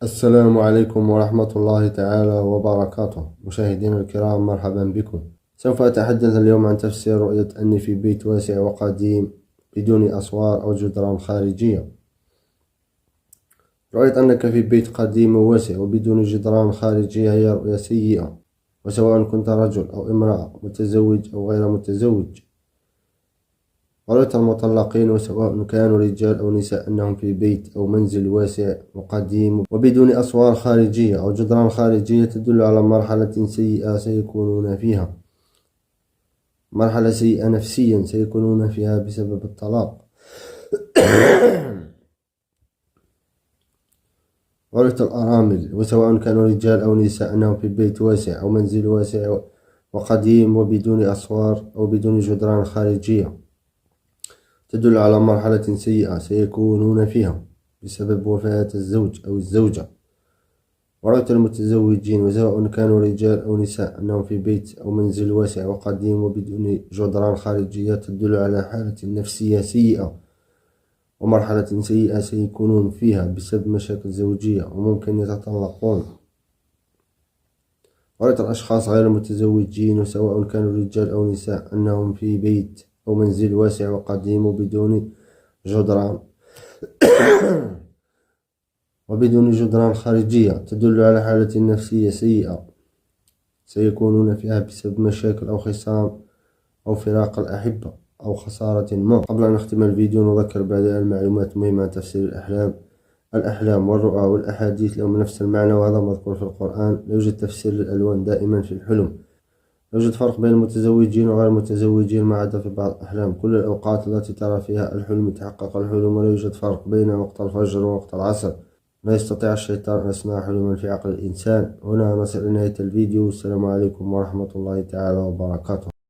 السلام عليكم ورحمة الله تعالى وبركاته. مشاهدينا الكرام، مرحبا بكم. سوف أتحدث اليوم عن تفسير رؤية أني في بيت واسع وقديم بدون أسوار أو جدران خارجية. رؤية أنك في بيت قديم وواسع وبدون جدران خارجية هي رؤية سيئة، وسواء كنت رجل أو امرأة، متزوج أو غير متزوج. رؤية المطلقين، وسواء كانوا رجال أو نساء، أنهم في بيت أو منزل واسع وقديم وبدون أسوار خارجية أو جدران خارجية، تدل على مرحلة سيئة سيكونون فيها، مرحلة سيئة نفسيا سيكونون فيها بسبب الطلاق. رؤية الأرامل، وسواء كانوا رجال أو نساء، أنهم في بيت واسع أو منزل واسع وقديم وبدون أسوار أو بدون جدران خارجية، تدل على مرحلة سيئة سيكونون فيها بسبب وفاة الزوج أو الزوجة. ورؤية المتزوجين، وسواء كانوا رجال أو نساء، أنهم في بيت أو منزل واسع وقديم وبدون جدران خارجية، تدل على حالة نفسية سيئة ومرحلة سيئة سيكونون فيها بسبب مشاكل زوجية وممكن يتطلقون. ورؤية الأشخاص غير المتزوجين، وسواء كانوا رجال أو نساء، أنهم في بيت أو منزل واسع وقديم وبدون جدران خارجية، تدل على حالة نفسية سيئة سيكونون فيها بسبب مشاكل أو خصام أو فراق الأحبة أو خسارة ما. قبل أن نختم الفيديو، نذكر بعض المعلومات مهمة عن تفسير الأحلام والرؤى والأحاديث لهم نفس المعنى، وهذا مذكور في القرآن. لا يوجد تفسير للألوان دائما في الحلم. لا يوجد فرق بين المتزوجين وغير المتزوجين ما عدا في بعض الأحلام. كل الأوقات التي ترى فيها الحلم يتحقق الحلم، ولا يوجد فرق بين وقت الفجر ووقت العصر. لا يستطيع الشيطان أن يصنع حلما في عقل الإنسان. هنا نصل إلى نهاية الفيديو. السلام عليكم ورحمة الله تعالى وبركاته.